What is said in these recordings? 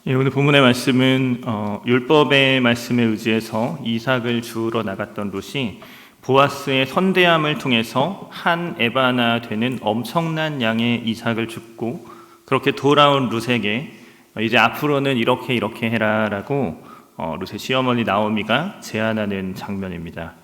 오늘 본문의 말씀은 율법의 말씀에 의지해서 이삭을 주우러 나갔던 롯이 보아스의 선대함을 통해서 한 에바나 되는 엄청난 양의 이삭을 줍고 그렇게 돌아온 롯에게 이제 앞으로는 이렇게 해라라고 롯의 시어머니 나오미가 제안하는 장면입니다.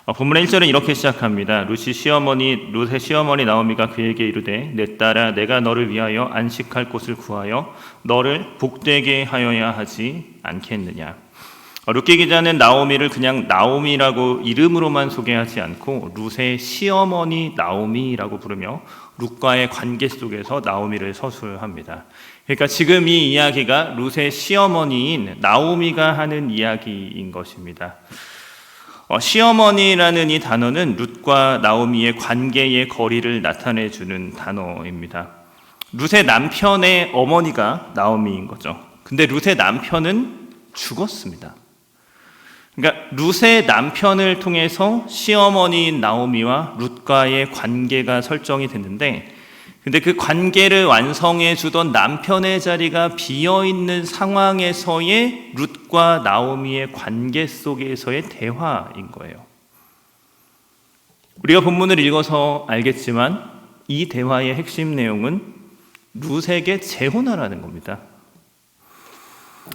본문의 1절은 이렇게 시작합니다. 롯의 시어머니 나오미가 그에게 이르되 내 딸아 내가 너를 위하여 안식할 곳을 구하여 너를 복되게 하여야 하지 않겠느냐. 룻기 기자는 나오미를 그냥 나오미라고 이름으로만 소개하지 않고 룻의 시어머니 나오미라고 부르며 룻과의 관계 속에서 나오미를 서술합니다. 그러니까 지금 이 이야기가 룻의 시어머니인 나오미가 하는 이야기인 것입니다. 시어머니라는 이 단어는 룻과 나오미의 관계의 거리를 나타내주는 단어입니다. 룻의 남편의 어머니가 나오미인 거죠. 근데 룻의 남편은 죽었습니다. 그러니까 룻의 남편을 통해서 시어머니인 나오미와 룻과의 관계가 설정이 됐는데, 근데 그 관계를 완성해 주던 남편의 자리가 비어있는 상황에서의 룻과 나오미의 관계 속에서의 대화인 거예요. 우리가 본문을 읽어서 알겠지만 이 대화의 핵심 내용은 룻에게 재혼하라는 겁니다.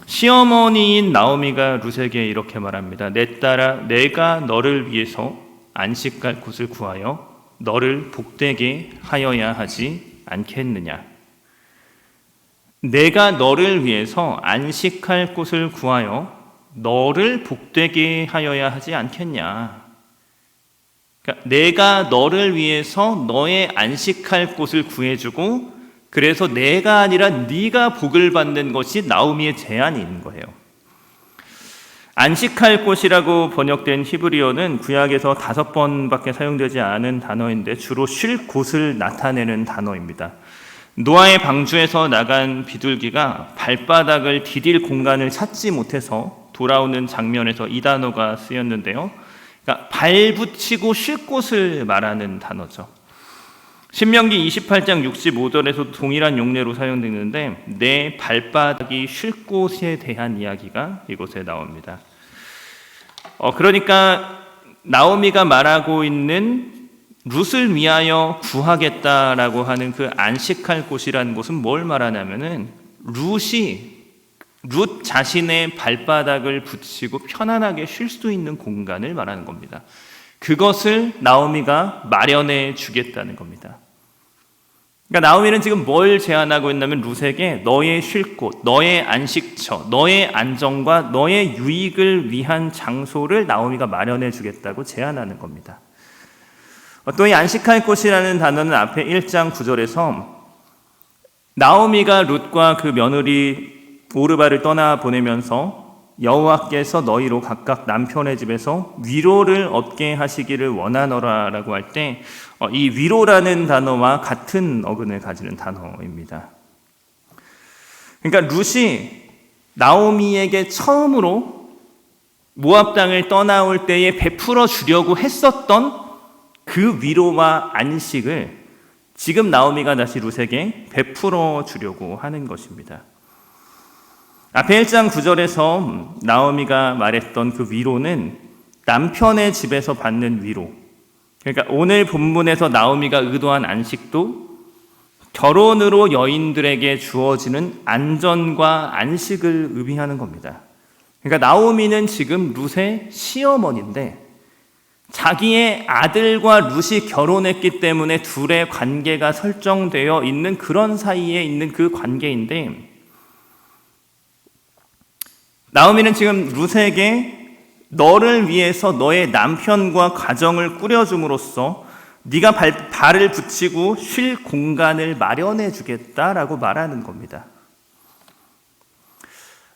시어머니인 나오미가 룻에게 이렇게 말합니다. 내 딸아 내가 너를 위해서 안식할 곳을 구하여 너를 복되게 하여야 하지 않겠느냐. 내가 너를 위해서 안식할 곳을 구하여 너를 복되게 하여야 하지 않겠냐. 그러니까 내가 너를 위해서 너의 안식할 곳을 구해주고 그래서 내가 아니라 네가 복을 받는 것이 나오미의 제안인 거예요. 안식할 곳이라고 번역된 히브리어는 구약에서 5번밖에 사용되지 않은 단어인데 주로 쉴 곳을 나타내는 단어입니다. 노아의 방주에서 나간 비둘기가 발바닥을 디딜 공간을 찾지 못해서 돌아오는 장면에서 이 단어가 쓰였는데요. 그러니까 발 붙이고 쉴 곳을 말하는 단어죠. 신명기 28장 65절에서 동일한 용례로 사용되는데 내 발바닥이 쉴 곳에 대한 이야기가 이곳에 나옵니다. 그러니까 나오미가 말하고 있는 룻을 위하여 구하겠다라고 하는 그 안식할 곳이라는 곳은 뭘 말하냐면은 룻 자신의 발바닥을 붙이고 편안하게 쉴 수 있는 공간을 말하는 겁니다. 그것을 나오미가 마련해 주겠다는 겁니다. 그러니까 나오미는 지금 뭘 제안하고 있냐면 룻에게 너의 쉴 곳, 너의 안식처, 너의 안정과 너의 유익을 위한 장소를 나오미가 마련해 주겠다고 제안하는 겁니다. 또 이 안식할 곳이라는 단어는 앞에 1장 9절에서 나오미가 룻과 그 며느리 오르바를 떠나보내면서 여호와께서 너희로 각각 남편의 집에서 위로를 얻게 하시기를 원하노라 라고 할 때 이 위로라는 단어와 같은 어근을 가지는 단어입니다. 그러니까 룻이 나오미에게 처음으로 모압 땅을 떠나올 때에 베풀어 주려고 했었던 그 위로와 안식을 지금 나오미가 다시 룻에게 베풀어 주려고 하는 것입니다. 앞에 1장 9절에서 나오미가 말했던 그 위로는 남편의 집에서 받는 위로. 그러니까 오늘 본문에서 나오미가 의도한 안식도 결혼으로 여인들에게 주어지는 안전과 안식을 의미하는 겁니다. 그러니까 나오미는 지금 룻의 시어머니인데 자기의 아들과 룻이 결혼했기 때문에 둘의 관계가 설정되어 있는 그런 사이에 있는 그 관계인데 나오미는 지금 룻에게 너를 위해서 너의 남편과 가정을 꾸려줌으로써 네가 발을 붙이고 쉴 공간을 마련해 주겠다라고 말하는 겁니다.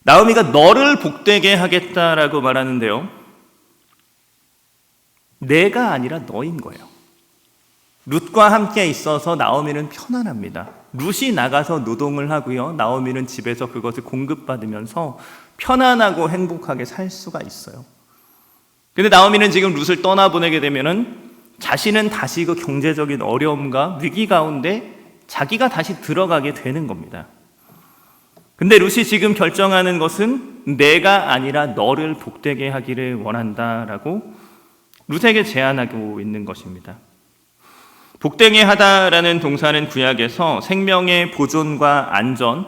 나오미가 너를 복되게 하겠다라고 말하는데요. 내가 아니라 너인 거예요. 룻과 함께 있어서 나오미는 편안합니다. 룻이 나가서 노동을 하고요. 나오미는 집에서 그것을 공급받으면서 편안하고 행복하게 살 수가 있어요. 근데 나오미는 지금 룻을 떠나보내게 되면은 자신은 다시 그 경제적인 어려움과 위기 가운데 자기가 다시 들어가게 되는 겁니다. 근데 룻이 지금 결정하는 것은 내가 아니라 너를 복되게 하기를 원한다라고 룻에게 제안하고 있는 것입니다. 복되게 하다라는 동사는 구약에서 생명의 보존과 안전,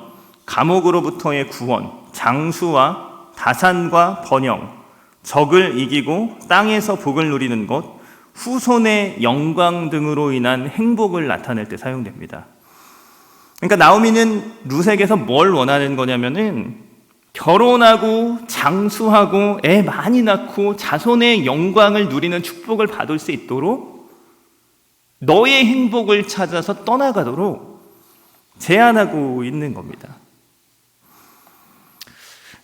감옥으로부터의 구원, 장수와 다산과 번영, 적을 이기고 땅에서 복을 누리는 것, 후손의 영광 등으로 인한 행복을 나타낼 때 사용됩니다. 그러니까 나오미는 룻에게서 뭘 원하는 거냐면은 결혼하고 장수하고 애 많이 낳고 자손의 영광을 누리는 축복을 받을 수 있도록 너의 행복을 찾아서 떠나가도록 제안하고 있는 겁니다.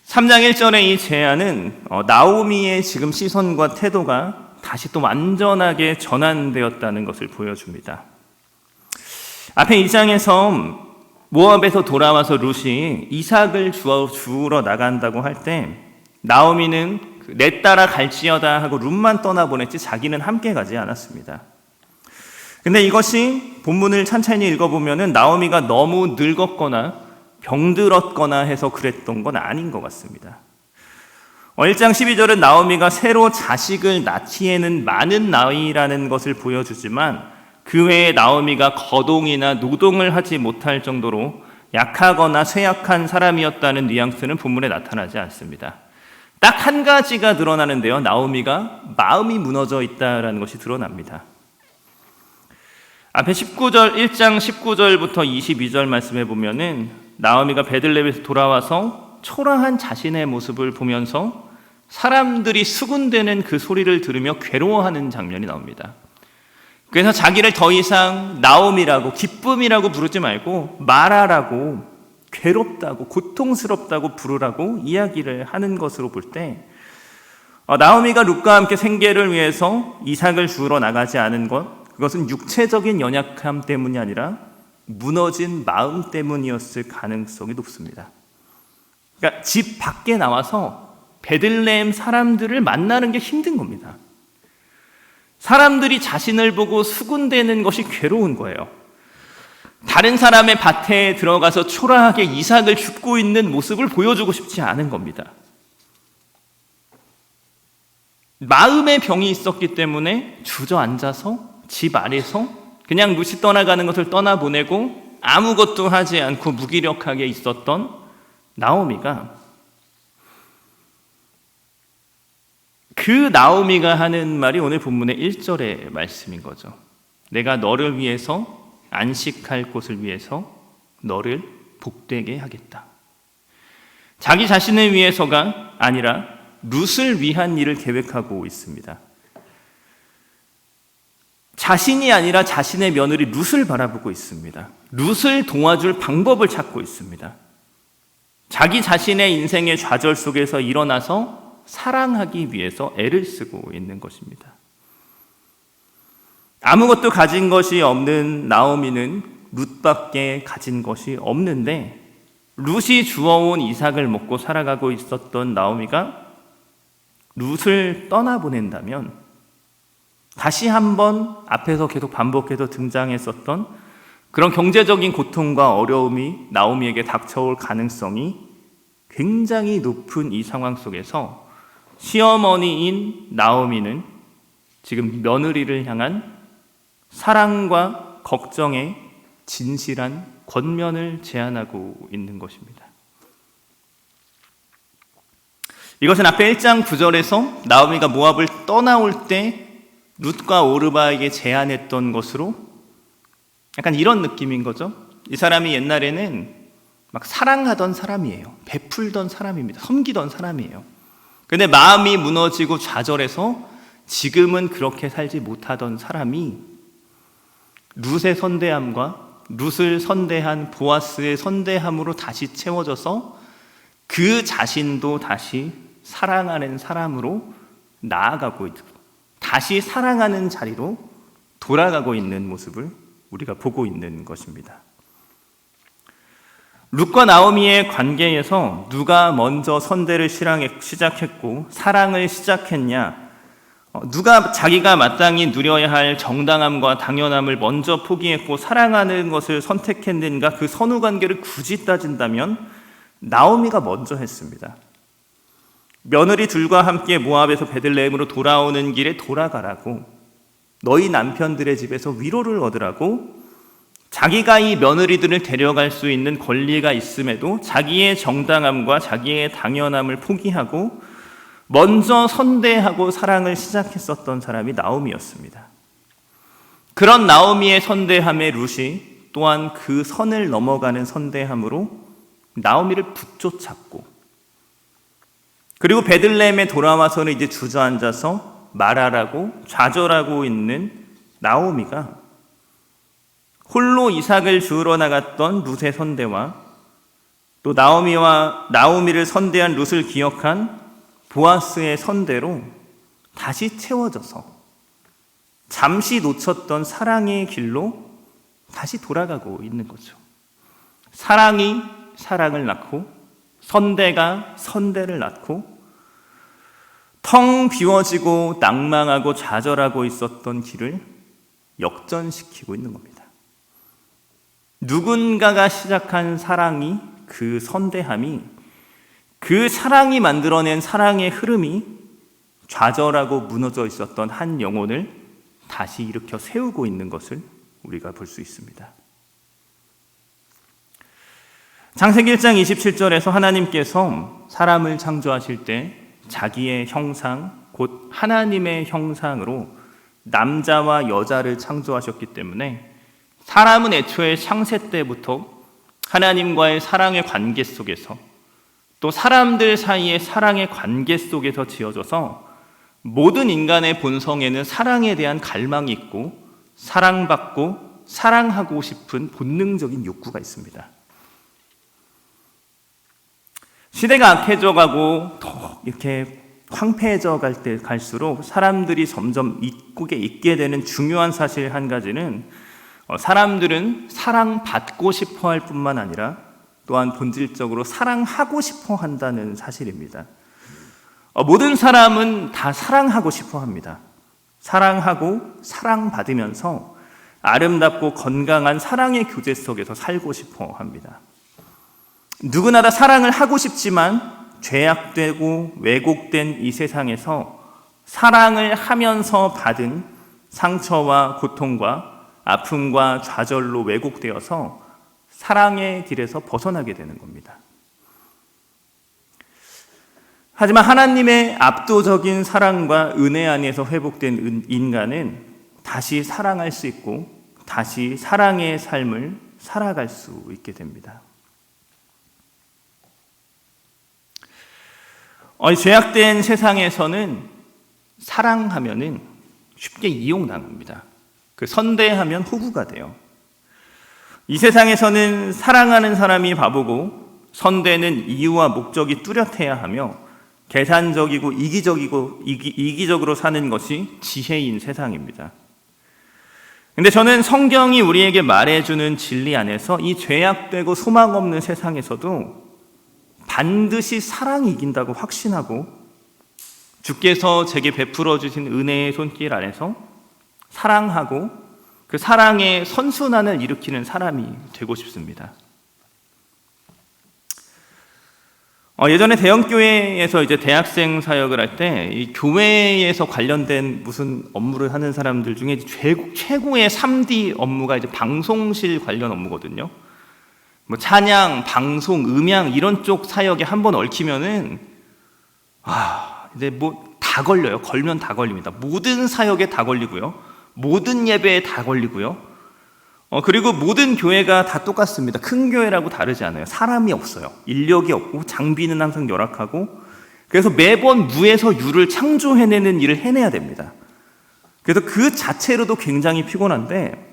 3장 1절의 이 제안은 나오미의 지금 시선과 태도가 다시 또 완전하게 전환되었다는 것을 보여줍니다. 앞에 2장에서 모압에서 돌아와서 룻이 이삭을 주우러 나간다고 할 때 나오미는 내 따라 갈지어다 하고 룻만 떠나보냈지 자기는 함께 가지 않았습니다. 근데 이것이 본문을 찬찬히 읽어보면 나오미가 너무 늙었거나 병들었거나 해서 그랬던 건 아닌 것 같습니다. 1장 12절은 나오미가 새로 자식을 낳기에는 많은 나이라는 것을 보여주지만 그 외에 나오미가 거동이나 노동을 하지 못할 정도로 약하거나 쇠약한 사람이었다는 뉘앙스는 본문에 나타나지 않습니다. 딱 한 가지가 드러나는데요. 나오미가 마음이 무너져 있다는 것이 드러납니다. 앞에 1장 19절부터 22절 말씀해 보면은 나오미가 베들레헴에서 돌아와서 초라한 자신의 모습을 보면서 사람들이 수군대는 그 소리를 들으며 괴로워하는 장면이 나옵니다. 그래서 자기를 더 이상 나오미라고 기쁨이라고 부르지 말고 마라라고 괴롭다고 고통스럽다고 부르라고 이야기를 하는 것으로 볼 때 나오미가 룻과 함께 생계를 위해서 이삭을 주우러 나가지 않은 것, 그것은 육체적인 연약함 때문이 아니라 무너진 마음 때문이었을 가능성이 높습니다. 그러니까 집 밖에 나와서 베들레헴 사람들을 만나는 게 힘든 겁니다. 사람들이 자신을 보고 수군대는 것이 괴로운 거예요. 다른 사람의 밭에 들어가서 초라하게 이삭을 줍고 있는 모습을 보여주고 싶지 않은 겁니다. 마음의 병이 있었기 때문에 주저앉아서 집 아래서 그냥 룻이 떠나가는 것을 떠나보내고 아무것도 하지 않고 무기력하게 있었던 나오미가 그 나오미가 하는 말이 오늘 본문의 1절의 말씀인 거죠. 내가 너를 위해서 안식할 곳을 위해서 너를 복되게 하겠다. 자기 자신을 위해서가 아니라 룻을 위한 일을 계획하고 있습니다. 자신이 아니라 자신의 며느리 룻을 바라보고 있습니다. 룻을 도와줄 방법을 찾고 있습니다. 자기 자신의 인생의 좌절 속에서 일어나서 사랑하기 위해서 애를 쓰고 있는 것입니다. 아무것도 가진 것이 없는 나오미는 룻밖에 가진 것이 없는데 룻이 주워온 이삭을 먹고 살아가고 있었던 나오미가 룻을 떠나보낸다면 다시 한번 앞에서 계속 반복해서 등장했었던 그런 경제적인 고통과 어려움이 나오미에게 닥쳐올 가능성이 굉장히 높은 이 상황 속에서 시어머니인 나오미는 지금 며느리를 향한 사랑과 걱정의 진실한 권면을 제안하고 있는 것입니다. 이것은 앞에 1장 9절에서 나오미가 모압을 떠나올 때 룻과 오르바에게 제안했던 것으로 약간 이런 느낌인 거죠. 이 사람이 옛날에는 막 사랑하던 사람이에요. 베풀던 사람입니다. 섬기던 사람이에요. 근데 마음이 무너지고 좌절해서 지금은 그렇게 살지 못하던 사람이 룻의 선대함과 룻을 선대한 보아스의 선대함으로 다시 채워져서 그 자신도 다시 사랑하는 사람으로 나아가고 있고 다시 사랑하는 자리로 돌아가고 있는 모습을 우리가 보고 있는 것입니다. 룻과 나오미의 관계에서 누가 먼저 선대를 시작했고 사랑을 시작했냐, 누가 자기가 마땅히 누려야 할 정당함과 당연함을 먼저 포기했고 사랑하는 것을 선택했는가, 그 선후 관계를 굳이 따진다면 나오미가 먼저 했습니다. 며느리 둘과 함께 모압에서 베들레헴으로 돌아오는 길에 돌아가라고, 너희 남편들의 집에서 위로를 얻으라고, 자기가 이 며느리들을 데려갈 수 있는 권리가 있음에도 자기의 정당함과 자기의 당연함을 포기하고 먼저 선대하고 사랑을 시작했었던 사람이 나오미였습니다. 그런 나오미의 선대함에 룻이 또한 그 선을 넘어가는 선대함으로 나오미를 붙쫓았고, 그리고 베들레헴에 돌아와서는 이제 주저앉아서 말하라고 좌절하고 있는 나오미가 홀로 이삭을 주우러 나갔던 룻의 선대와 또 나오미를 선대한 룻을 기억한 보아스의 선대로 다시 채워져서 잠시 놓쳤던 사랑의 길로 다시 돌아가고 있는 거죠. 사랑이 사랑을 낳고 선대가 선대를 낳고 텅 비워지고 낭망하고 좌절하고 있었던 길을 역전시키고 있는 겁니다. 누군가가 시작한 사랑이, 그 선대함이, 그 사랑이 만들어낸 사랑의 흐름이 좌절하고 무너져 있었던 한 영혼을 다시 일으켜 세우고 있는 것을 우리가 볼 수 있습니다. 창세기 1장 27절에서 하나님께서 사람을 창조하실 때 자기의 형상, 곧 하나님의 형상으로 남자와 여자를 창조하셨기 때문에 사람은 애초에 창세 때부터 하나님과의 사랑의 관계 속에서 또 사람들 사이의 사랑의 관계 속에서 지어져서 모든 인간의 본성에는 사랑에 대한 갈망이 있고 사랑받고 사랑하고 싶은 본능적인 욕구가 있습니다. 시대가 악해져 가고 더 이렇게 황폐해져 갈수록 사람들이 점점 잊게 되는 중요한 사실 한 가지는 사람들은 사랑받고 싶어 할 뿐만 아니라 또한 본질적으로 사랑하고 싶어 한다는 사실입니다. 모든 사람은 다 사랑하고 싶어 합니다. 사랑하고 사랑받으면서 아름답고 건강한 사랑의 교제 속에서 살고 싶어 합니다. 누구나 다 사랑을 하고 싶지만 죄악되고 왜곡된 이 세상에서 사랑을 하면서 받은 상처와 고통과 아픔과 좌절로 왜곡되어서 사랑의 길에서 벗어나게 되는 겁니다. 하지만 하나님의 압도적인 사랑과 은혜 안에서 회복된 인간은 다시 사랑할 수 있고 다시 사랑의 삶을 살아갈 수 있게 됩니다. 죄악된 세상에서는 사랑하면은 쉽게 이용당합니다. 선대하면 호구가 돼요. 이 세상에서는 사랑하는 사람이 바보고 선대는 이유와 목적이 뚜렷해야 하며 계산적이고 이기적으로 사는 것이 지혜인 세상입니다. 근데 저는 성경이 우리에게 말해주는 진리 안에서 이 죄악되고 소망 없는 세상에서도 반드시 사랑이 이긴다고 확신하고 주께서 제게 베풀어 주신 은혜의 손길 안에서 사랑하고 그 사랑의 선순환을 일으키는 사람이 되고 싶습니다. 예전에 대형교회에서 이제 대학생 사역을 할 때 이 교회에서 관련된 무슨 업무를 하는 사람들 중에 최고의 3D 업무가 이제 방송실 관련 업무거든요. 뭐 찬양, 방송, 음향 이런 쪽 사역에 한번 얽히면은 이제 뭐 다 걸려요. 걸면 다 걸립니다. 모든 사역에 다 걸리고요. 모든 예배에 다 걸리고요. 그리고 모든 교회가 다 똑같습니다. 큰 교회라고 다르지 않아요. 사람이 없어요. 인력이 없고 장비는 항상 열악하고 그래서 매번 무에서 유를 창조해내는 일을 해내야 됩니다. 그래서 그 자체로도 굉장히 피곤한데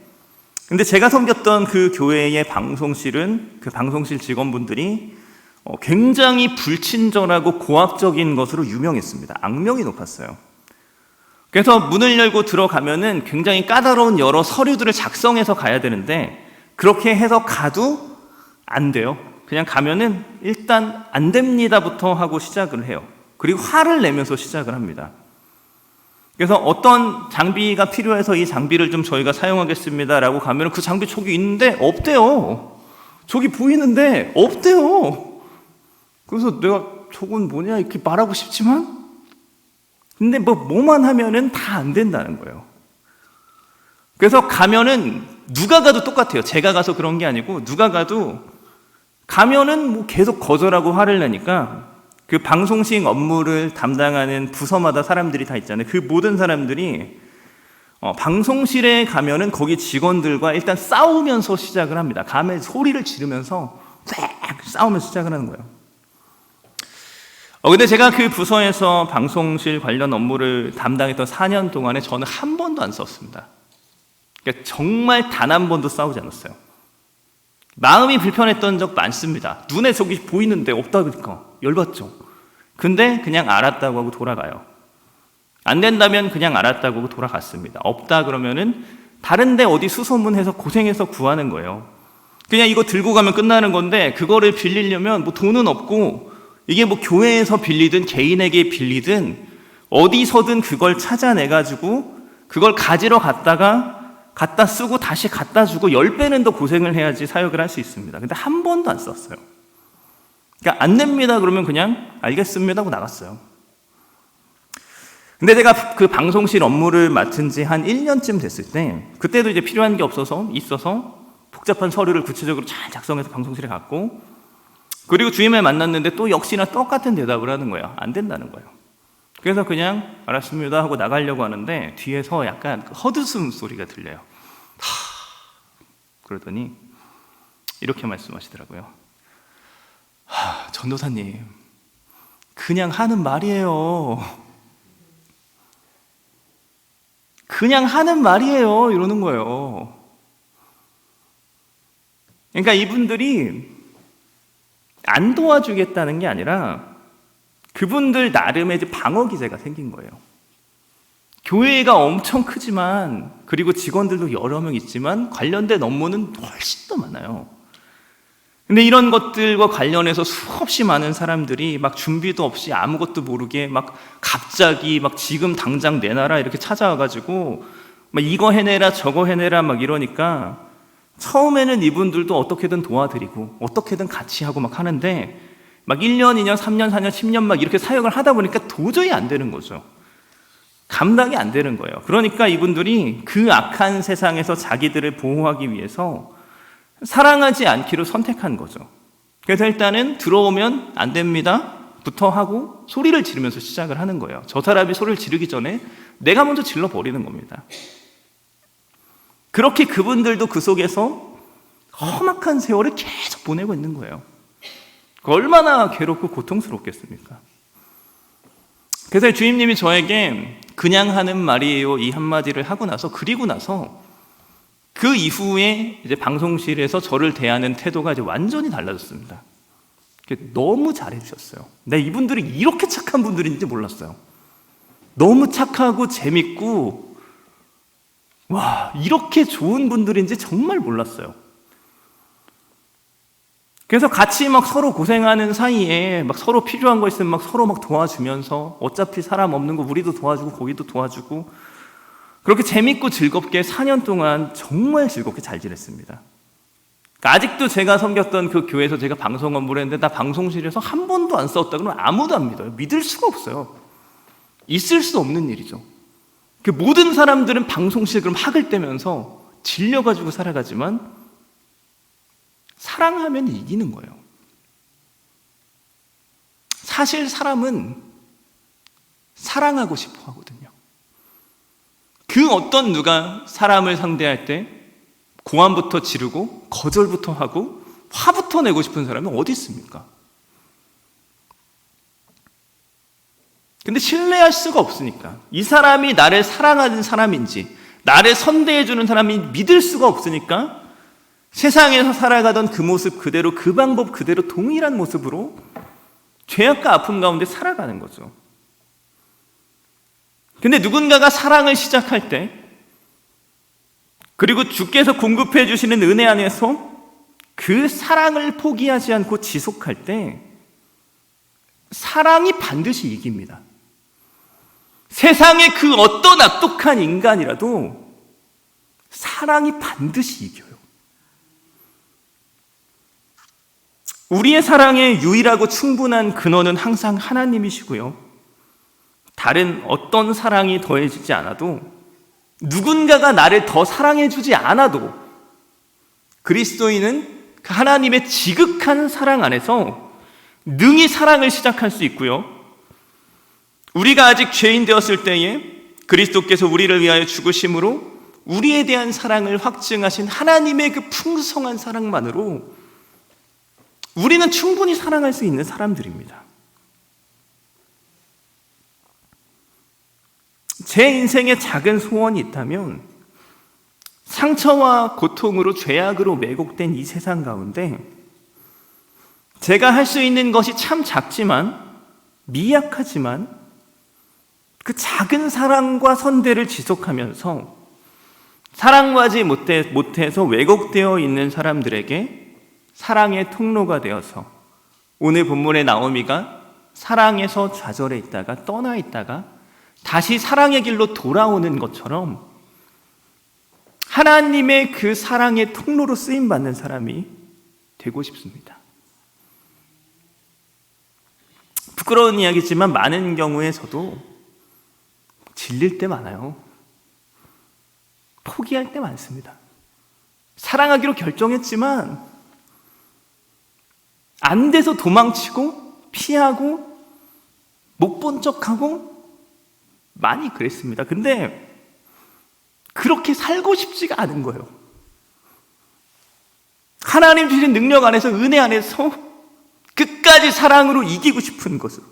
근데 제가 섬겼던 그 교회의 방송실은 그 방송실 직원분들이 굉장히 불친절하고 고압적인 것으로 유명했습니다. 악명이 높았어요. 그래서 문을 열고 들어가면은 굉장히 까다로운 여러 서류들을 작성해서 가야 되는데 그렇게 해서 가도 안 돼요. 그냥 가면은 일단 안 됩니다부터 하고 시작을 해요. 그리고 화를 내면서 시작을 합니다. 그래서 어떤 장비가 필요해서 이 장비를 좀 저희가 사용하겠습니다라고 가면 그 장비 저기 있는데 없대요. 저기 보이는데 없대요. 그래서 내가 저건 뭐냐 이렇게 말하고 싶지만 근데 뭐만 하면은 다 안 된다는 거예요. 그래서 가면은 누가 가도 똑같아요. 제가 가서 그런 게 아니고 누가 가면은 뭐 계속 거절하고 화를 내니까 그 방송식 업무를 담당하는 부서마다 사람들이 다 있잖아요. 그 모든 사람들이 방송실에 가면은 거기 직원들과 일단 싸우면서 시작을 합니다. 가면 소리를 지르면서 싸우면서 시작을 하는 거예요. 근데 제가 그 부서에서 방송실 관련 업무를 담당했던 4년 동안에 저는 한 번도 안 싸웠습니다. 그러니까 정말 단 한 번도 싸우지 않았어요. 마음이 불편했던 적 많습니다. 눈에 저기 보이는데 없다 그러니까 열받죠. 근데 그냥 알았다고 하고 돌아가요. 안 된다면 그냥 알았다고 하고 돌아갔습니다. 없다 그러면은 다른데 어디 수소문해서 고생해서 구하는 거예요. 그냥 이거 들고 가면 끝나는 건데 그거를 빌리려면 뭐 돈은 없고 이게 뭐 교회에서 빌리든 개인에게 빌리든 어디서든 그걸 찾아내가지고 그걸 가지러 갔다가 갖다 쓰고 다시 갖다 주고 10배는 더 고생을 해야지 사역을 할 수 있습니다. 근데 한 번도 안 썼어요. 그러니까 안 냅니다 그러면 그냥 알겠습니다 하고 나갔어요. 근데 제가 그 방송실 업무를 맡은 지 한 1년쯤 됐을 때 그때도 이제 필요한 게 있어서 복잡한 서류를 구체적으로 잘 작성해서 방송실에 갔고 그리고 주임을 만났는데 또 역시나 똑같은 대답을 하는 거예요. 안 된다는 거예요. 그래서 그냥 알았습니다 하고 나가려고 하는데 뒤에서 약간 헛웃음 소리가 들려요. 그러더니 이렇게 말씀하시더라고요. 전도사님, 그냥 하는 말이에요. 그냥 하는 말이에요. 이러는 거예요. 그러니까 이분들이 안 도와주겠다는 게 아니라 그분들 나름의 이제 방어 기제가 생긴 거예요. 교회가 엄청 크지만 그리고 직원들도 여러 명 있지만 관련된 업무는 훨씬 더 많아요. 근데 이런 것들과 관련해서 수없이 많은 사람들이 막 준비도 없이 아무것도 모르게 막 갑자기 막 지금 당장 내놔라 이렇게 찾아와가지고 막 이거 해내라 저거 해내라 막 이러니까 처음에는 이분들도 어떻게든 도와드리고 어떻게든 같이 하고 막 하는데 막 1년, 2년, 3년, 4년, 10년 막 이렇게 사역을 하다 보니까 도저히 안 되는 거죠. 감당이 안 되는 거예요. 그러니까 이분들이 그 악한 세상에서 자기들을 보호하기 위해서 사랑하지 않기로 선택한 거죠. 그래서 일단은 들어오면 안 됩니다 부터 하고 소리를 지르면서 시작을 하는 거예요. 저 사람이 소리를 지르기 전에 내가 먼저 질러버리는 겁니다. 그렇게 그분들도 그 속에서 험악한 세월을 계속 보내고 있는 거예요. 얼마나 괴롭고 고통스럽겠습니까? 그래서 주임님이 저에게 그냥 하는 말이에요 이 한마디를 하고 나서 그리고 나서 그 이후에 이제 방송실에서 저를 대하는 태도가 이제 완전히 달라졌습니다. 너무 잘해주셨어요. 네, 이분들이 이렇게 착한 분들인지 몰랐어요. 너무 착하고 재밌고 와 이렇게 좋은 분들인지 정말 몰랐어요. 그래서 같이 막 서로 고생하는 사이에 막 서로 필요한 거 있으면 막 서로 막 도와주면서 어차피 사람 없는 거 우리도 도와주고 거기도 도와주고 그렇게 재밌고 즐겁게 4년 동안 정말 즐겁게 잘 지냈습니다. 그러니까 아직도 제가 섬겼던 그 교회에서 제가 방송 업무를 했는데 나 방송실에서 한 번도 안 싸웠다 그러면 아무도 안 믿어요. 믿을 수가 없어요. 있을 수 없는 일이죠. 그 모든 사람들은 방송실 그럼 학을 떼면서 질려가지고 살아가지만 사랑하면 이기는 거예요. 사실 사람은 사랑하고 싶어 하거든요. 그 어떤 누가 사람을 상대할 때 고함부터 지르고 거절부터 하고 화부터 내고 싶은 사람이 어디 있습니까? 근데 신뢰할 수가 없으니까 이 사람이 나를 사랑하는 사람인지 나를 선대해주는 사람이 믿을 수가 없으니까 세상에서 살아가던 그 모습 그대로 그 방법 그대로 동일한 모습으로 죄악과 아픔 가운데 살아가는 거죠. 근데 누군가가 사랑을 시작할 때 그리고 주께서 공급해 주시는 은혜 안에서 그 사랑을 포기하지 않고 지속할 때 사랑이 반드시 이깁니다. 세상의 그 어떤 악독한 인간이라도 사랑이 반드시 이겨요. 우리의 사랑의 유일하고 충분한 근원은 항상 하나님이시고요. 다른 어떤 사랑이 더해지지 않아도, 누군가가 나를 더 사랑해주지 않아도 그리스도인은 그 하나님의 지극한 사랑 안에서 능히 사랑을 시작할 수 있고요. 우리가 아직 죄인 되었을 때에 그리스도께서 우리를 위하여 죽으심으로 우리에 대한 사랑을 확증하신 하나님의 그 풍성한 사랑만으로 우리는 충분히 사랑할 수 있는 사람들입니다. 제 인생에 작은 소원이 있다면 상처와 고통으로 죄악으로 매곡된 이 세상 가운데 제가 할 수 있는 것이 참 작지만 미약하지만 그 작은 사랑과 선대를 지속하면서 사랑받지 못해서 왜곡되어 있는 사람들에게 사랑의 통로가 되어서 오늘 본문의 나오미가 사랑에서 좌절해 있다가 떠나 있다가 다시 사랑의 길로 돌아오는 것처럼 하나님의 그 사랑의 통로로 쓰임받는 사람이 되고 싶습니다. 부끄러운 이야기지만 많은 경우에 저도 질릴 때 많아요. 포기할 때 많습니다. 사랑하기로 결정했지만 안 돼서 도망치고 피하고 못 본 척하고 많이 그랬습니다. 근데 그렇게 살고 싶지가 않은 거예요. 하나님 주신 능력 안에서, 은혜 안에서 끝까지 사랑으로 이기고 싶은 것으로.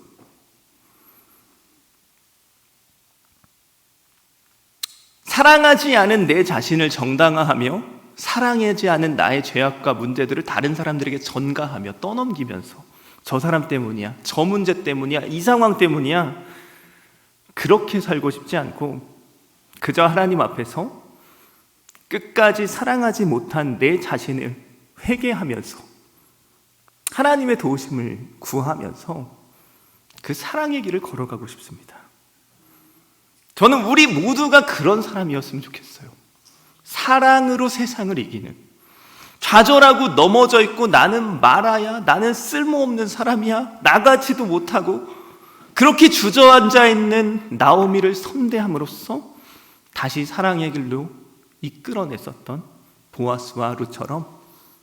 사랑하지 않은 내 자신을 정당화하며 사랑하지 않은 나의 죄악과 문제들을 다른 사람들에게 전가하며 떠넘기면서 저 사람 때문이야, 저 문제 때문이야, 이 상황 때문이야, 그렇게 살고 싶지 않고 그저 하나님 앞에서 끝까지 사랑하지 못한 내 자신을 회개하면서 하나님의 도우심을 구하면서 그 사랑의 길을 걸어가고 싶습니다. 저는 우리 모두가 그런 사람이었으면 좋겠어요. 사랑으로 세상을 이기는, 좌절하고 넘어져 있고 나는 말아야, 나는 쓸모없는 사람이야, 나가지도 못하고 그렇게 주저앉아 있는 나오미를 선대함으로써 다시 사랑의 길로 이끌어냈었던 보아스와 룻처럼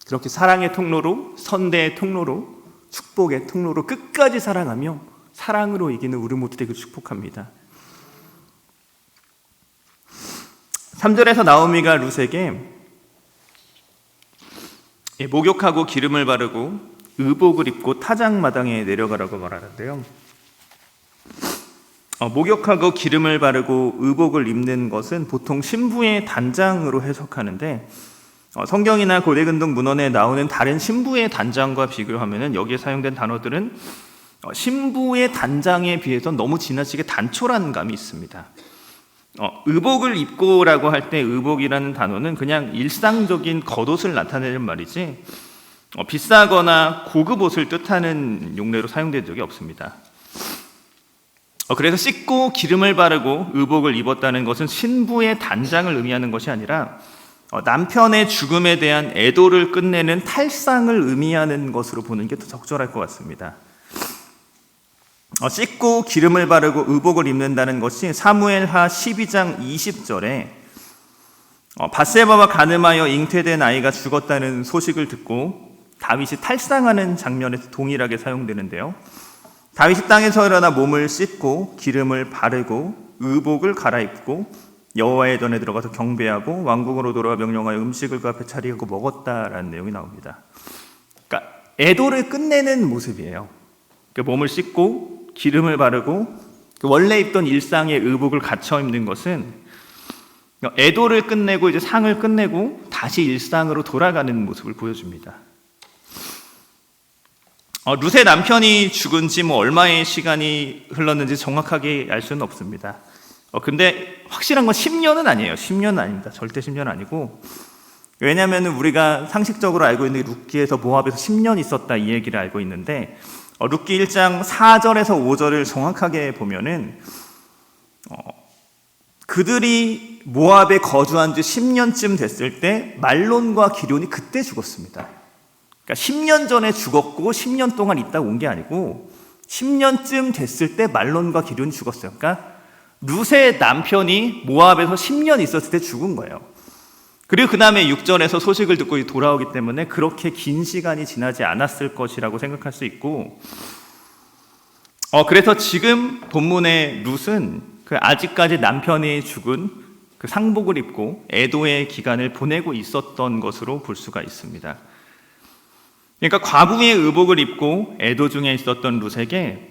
그렇게 사랑의 통로로, 선대의 통로로, 축복의 통로로 끝까지 사랑하며 사랑으로 이기는 우리 모두 되길 축복합니다. 3절에서 나오미가 룻에게 목욕하고 기름을 바르고 의복을 입고 타작마당에 내려가라고 말하는데요. 목욕하고 기름을 바르고 의복을 입는 것은 보통 신부의 단장으로 해석하는데 성경이나 고대근동 문헌에 나오는 다른 신부의 단장과 비교하면 여기에 사용된 단어들은 신부의 단장에 비해서 너무 지나치게 단촐한 감이 있습니다. 의복을 입고라고 할 때 의복이라는 단어는 그냥 일상적인 겉옷을 나타내는 말이지 비싸거나 고급 옷을 뜻하는 용례로 사용된 적이 없습니다. 그래서 씻고 기름을 바르고 의복을 입었다는 것은 신부의 단장을 의미하는 것이 아니라 남편의 죽음에 대한 애도를 끝내는 탈상을 의미하는 것으로 보는 게 더 적절할 것 같습니다. 씻고 기름을 바르고 의복을 입는다는 것이 사무엘하 12장 20절에 밧세바와 간음하여 잉태된 아이가 죽었다는 소식을 듣고 다윗이 탈상하는 장면에서 동일하게 사용되는데요. 다윗이 땅에서 일어나 몸을 씻고 기름을 바르고 의복을 갈아입고 여호와의 전에 들어가서 경배하고 왕궁으로 돌아와 명령하여 음식을 그 앞에 차리고 먹었다라는 내용이 나옵니다. 그러니까 애도를 끝내는 모습이에요. 몸을 씻고 기름을 바르고 원래 입던 일상의 의복을 갖춰 입는 것은 애도를 끝내고 이제 상을 끝내고 다시 일상으로 돌아가는 모습을 보여줍니다. 룻의 남편이 죽은 지 얼마의 시간이 흘렀는지 정확하게 알 수는 없습니다. 근데 확실한 건 10년은 아니에요. 10년은 아닙니다. 절대 10년 아니고. 왜냐하면 우리가 상식적으로 알고 있는 룻기에서 모압에서 10년 있었다 이 얘기를 알고 있는데 룻기 1장 4절에서 5절을 정확하게 보면은 그들이 모압에 거주한 지 10년쯤 됐을 때 말론과 기럧이 그때 죽었습니다. 그러니까 10년 전에 죽었고 10년 동안 있다 온 게 아니고 10년쯤 됐을 때 말론과 기럐이 죽었어요. 그러니까 룻의 남편이 모압에서 10년 있었을 때 죽은 거예요. 그리고 그 다음에 6절에서 소식을 듣고 돌아오기 때문에 그렇게 긴 시간이 지나지 않았을 것이라고 생각할 수 있고, 그래서 지금 본문의 룻은 그 아직까지 남편이 죽은 그 상복을 입고 애도의 기간을 보내고 있었던 것으로 볼 수가 있습니다. 그러니까 과부의 의복을 입고 애도 중에 있었던 룻에게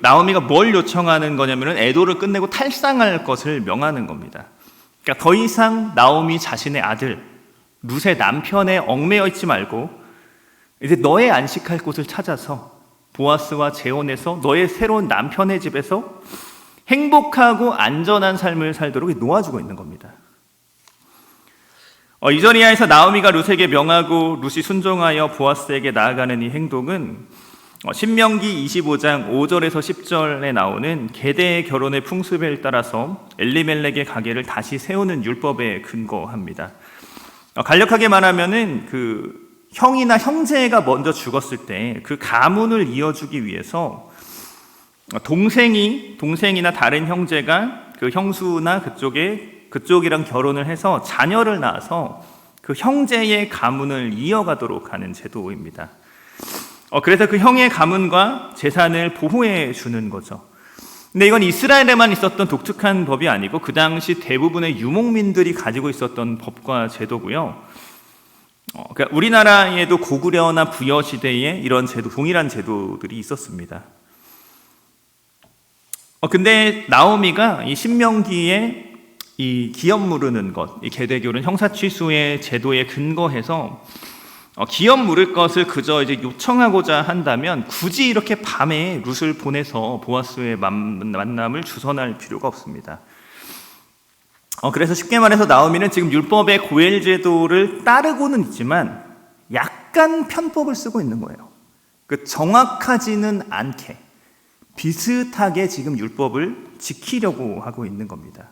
나오미가 뭘 요청하는 거냐면은 애도를 끝내고 탈상할 것을 명하는 겁니다. 그러니까 더 이상 나오미 자신의 아들 룻의 남편에 얽매여 있지 말고 이제 너의 안식할 곳을 찾아서 보아스와 재혼해서 너의 새로운 남편의 집에서 행복하고 안전한 삶을 살도록 놓아주고 있는 겁니다. 이전이하에서 나오미가 룻에게 명하고 룻이 순종하여 보아스에게 나아가는 이 행동은 신명기 25장 5절에서 10절에 나오는 계대의 결혼의 풍습에 따라서 엘리멜렉의 가게를 다시 세우는 율법에 근거합니다. 간략하게 말하면은 그 형이나 형제가 먼저 죽었을 때 그 가문을 이어주기 위해서 동생이나 다른 형제가 그 형수나 그쪽이랑 결혼을 해서 자녀를 낳아서 그 형제의 가문을 이어가도록 하는 제도입니다. 그래서 그 형의 가문과 재산을 보호해 주는 거죠. 근데 이건 이스라엘에만 있었던 독특한 법이 아니고 그 당시 대부분의 유목민들이 가지고 있었던 법과 제도고요. 그러니까 우리나라에도 고구려나 부여 시대에 이런 제도, 동일한 제도들이 있었습니다. 근데 나오미가 이 신명기에 이 기업 무르는 것, 이 계대교는 형사취수의 제도에 근거해서 기업 물을 것을 그저 이제 요청하고자 한다면 굳이 이렇게 밤에 룻을 보내서 보아스의 만남을 주선할 필요가 없습니다. 그래서 쉽게 말해서 나오미는 지금 율법의 고엘 제도를 따르고는 있지만 약간 편법을 쓰고 있는 거예요. 정확하지는 않게 비슷하게 지금 율법을 지키려고 하고 있는 겁니다.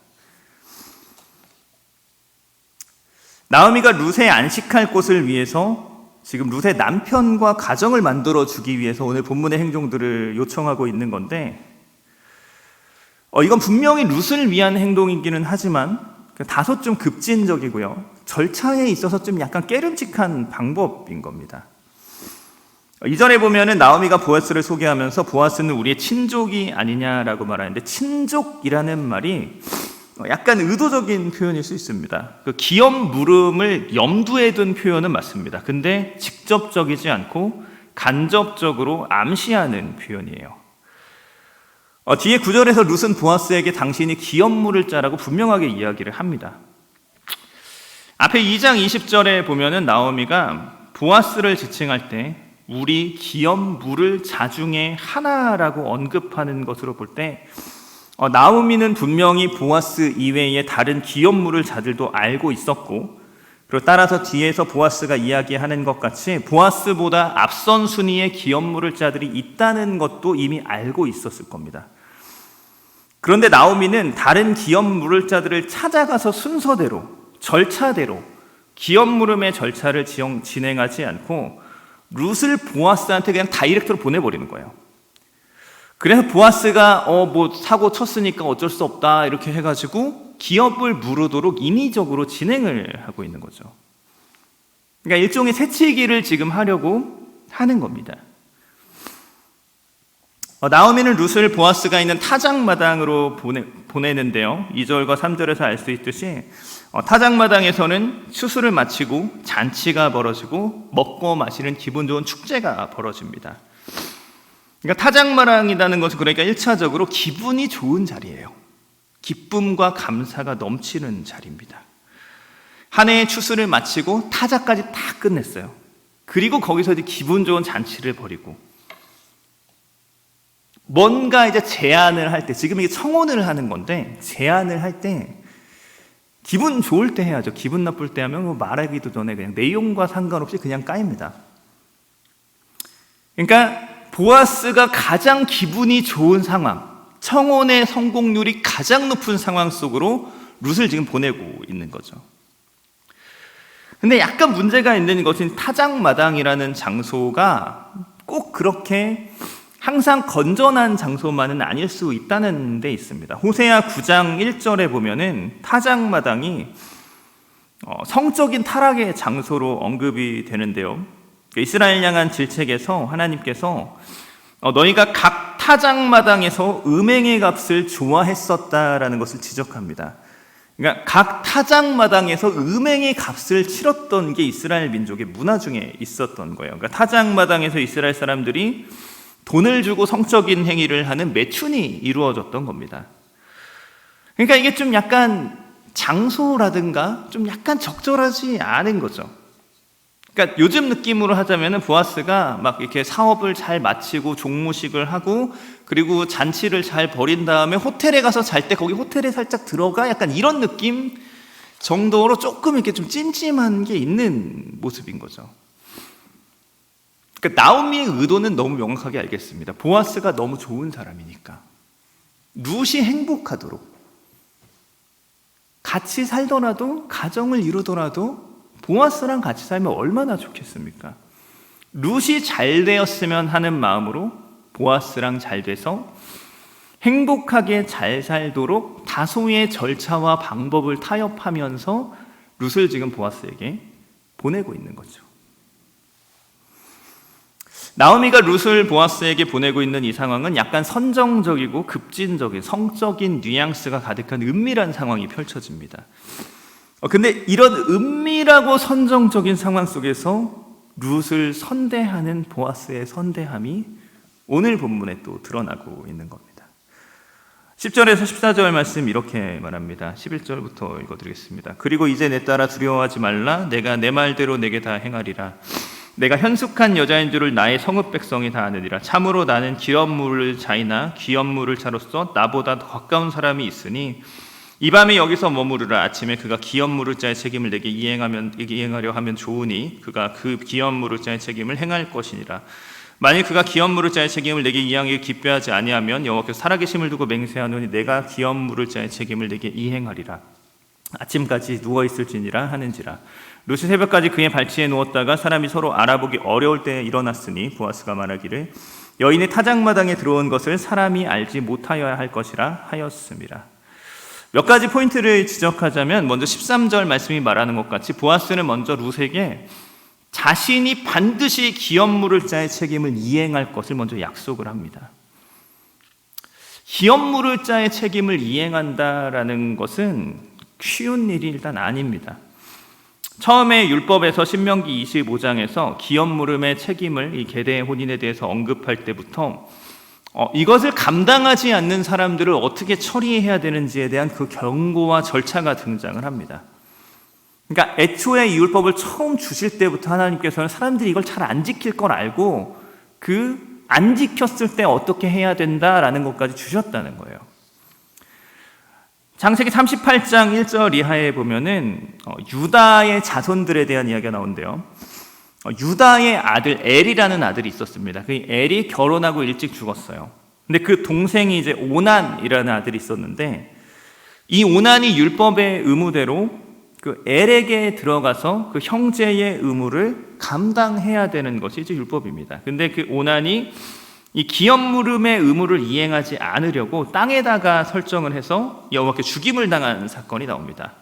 나오미가 룻의 안식할 곳을 위해서 지금 룻의 남편과 가정을 만들어 주기 위해서 오늘 본문의 행동들을 요청하고 있는 건데, 이건 분명히 룻을 위한 행동이기는 하지만 다소 좀 급진적이고요. 절차에 있어서 좀 약간 깨름직한 방법인 겁니다. 이전에 보면은 나오미가 보아스를 소개하면서 보아스는 우리의 친족이 아니냐라고 말하는데, 친족이라는 말이 약간 의도적인 표현일 수 있습니다. 그 기업 물음을 염두에 둔 표현은 맞습니다. 근데 직접적이지 않고 간접적으로 암시하는 표현이에요. 뒤에 9절에서 룻은 보아스에게 당신이 기업 물을 자라고 분명하게 이야기를 합니다. 앞에 2장 20절에 보면은 나오미가 보아스를 지칭할 때 우리 기업 물을 자 중에 하나라고 언급하는 것으로 볼 때 나오미는 분명히 보아스 이외의 다른 기업 물을 자들도 알고 있었고, 그리고 따라서 뒤에서 보아스가 이야기하는 것 같이 보아스보다 앞선 순위의 기업 물을 자들이 있다는 것도 이미 알고 있었을 겁니다. 그런데 나오미는 다른 기업 물을 자들을 찾아가서 순서대로, 절차대로 기업 물음의 절차를 진행하지 않고 룻을 보아스한테 그냥 다이렉트로 보내버리는 거예요. 그래서 보아스가 사고 쳤으니까 어쩔 수 없다 이렇게 해가지고 기업을 무르도록 인위적으로 진행을 하고 있는 거죠. 그러니까 일종의 새치기를 지금 하려고 하는 겁니다. 나오미는 룻을 보아스가 있는 타작마당으로 보내는데요. 2절과 3절에서 알 수 있듯이 타작마당에서는 추수를 마치고 잔치가 벌어지고 먹고 마시는 기분 좋은 축제가 벌어집니다. 그러니까 타작마당이라는 것은 그러니까 1차적으로 기분이 좋은 자리예요. 기쁨과 감사가 넘치는 자리입니다. 한 해의 추수를 마치고 타작까지 다 끝냈어요. 그리고 거기서 이제 기분 좋은 잔치를 벌이고 뭔가 이제 제안을 할 때, 지금 이게 청혼을 하는 건데 제안을 할 때 기분 좋을 때 해야죠. 기분 나쁠 때 하면 말하기도 전에 그냥 내용과 상관없이 그냥 까입니다. 그러니까 보아스가 가장 기분이 좋은 상황, 청혼의 성공률이 가장 높은 상황 속으로 룻을 지금 보내고 있는 거죠. 근데 약간 문제가 있는 것은 타작마당이라는 장소가 꼭 그렇게 항상 건전한 장소만은 아닐 수 있다는 데 있습니다. 호세아 9장 1절에 보면은 타작마당이 성적인 타락의 장소로 언급이 되는데요. 이스라엘 향한 질책에서 하나님께서 너희가 각 타작마당에서 음행의 값을 좋아했었다라는 것을 지적합니다. 그러니까 각 타작마당에서 음행의 값을 치렀던 게 이스라엘 민족의 문화 중에 있었던 거예요. 그러니까 타작마당에서 이스라엘 사람들이 돈을 주고 성적인 행위를 하는 매춘이 이루어졌던 겁니다. 그러니까 이게 좀 약간 장소라든가 좀 약간 적절하지 않은 거죠. 그러니까 요즘 느낌으로 하자면은 보아스가 막 이렇게 사업을 잘 마치고 종무식을 하고 그리고 잔치를 잘 벌인 다음에 호텔에 가서 잘 때 거기 호텔에 살짝 들어가 약간 이런 느낌 정도로 조금 이렇게 좀 찜찜한 게 있는 모습인 거죠. 그러니까 나오미의 의도는 너무 명확하게 알겠습니다. 보아스가 너무 좋은 사람이니까 룻이 행복하도록 같이 살더라도 가정을 이루더라도 보아스랑 같이 살면 얼마나 좋겠습니까? 룻이 잘 되었으면 하는 마음으로 보아스랑 잘 돼서 행복하게 잘 살도록 다소의 절차와 방법을 타협하면서 룻을 지금 보아스에게 보내고 있는 거죠. 나오미가 룻을 보아스에게 보내고 있는 이 상황은 약간 선정적이고 급진적인 성적인 뉘앙스가 가득한 은밀한 상황이 펼쳐집니다. 근데 이런 은밀하고 선정적인 상황 속에서 룻을 선대하는 보아스의 선대함이 오늘 본문에 또 드러나고 있는 겁니다. 10절에서 14절 말씀 이렇게 말합니다. 11절부터 읽어드리겠습니다. 그리고 이제 내 딸아 두려워하지 말라. 내가 내 말대로 내게 다 행하리라. 내가 현숙한 여자인 줄을 나의 성읍 백성이 다 아느니라. 참으로 나는 기업물을 자이나 기업물을 자로서 나보다 더 가까운 사람이 있으니 이 밤에 여기서 머무르라. 아침에 그가 기업물을 자의 책임을 내게 이행하려 하면 좋으니 그가 그 기업물을 자의 책임을 행할 것이니라. 만일 그가 기업물을 자의 책임을 내게 이행하기 기뻐하지 아니하면 여호와께서 살아계심을 두고 맹세하노니 내가 기업물을 자의 책임을 내게 이행하리라. 아침까지 누워있을지니라 하는지라. 룻이 새벽까지 그의 발치에 누웠다가 사람이 서로 알아보기 어려울 때에 일어났으니 보아스가 말하기를 여인의 타작마당에 들어온 것을 사람이 알지 못하여야 할 것이라 하였습니다. 몇 가지 포인트를 지적하자면 먼저 13절 말씀이 말하는 것 같이 보아스는 먼저 룻에게 자신이 반드시 기업물을 자의 책임을 이행할 것을 먼저 약속을 합니다. 기업물을 자의 책임을 이행한다라는 것은 쉬운 일이 일단 아닙니다. 처음에 율법에서 신명기 25장에서 기업물음의 책임을 이 계대의 혼인에 대해서 언급할 때부터 이것을 감당하지 않는 사람들을 어떻게 처리해야 되는지에 대한 그 경고와 절차가 등장을 합니다. 그러니까 애초에 이 율법을 처음 주실 때부터 하나님께서는 사람들이 이걸 잘 안 지킬 걸 알고 그 안 지켰을 때 어떻게 해야 된다라는 것까지 주셨다는 거예요. 창세기 38장 1절 이하에 보면은 유다의 자손들에 대한 이야기가 나오는데요. 유다의 아들 엘이라는 아들이 있었습니다. 그 엘이 결혼하고 일찍 죽었어요. 근데 그 동생이 이제 오난이라는 아들이 있었는데 이 오난이 율법의 의무대로 그 엘에게 들어가서 그 형제의 의무를 감당해야 되는 것이 이제 율법입니다. 근데 그 오난이 이 기업물음의 의무를 이행하지 않으려고 땅에다가 설정을 해서 여호와께 죽임을 당한 사건이 나옵니다.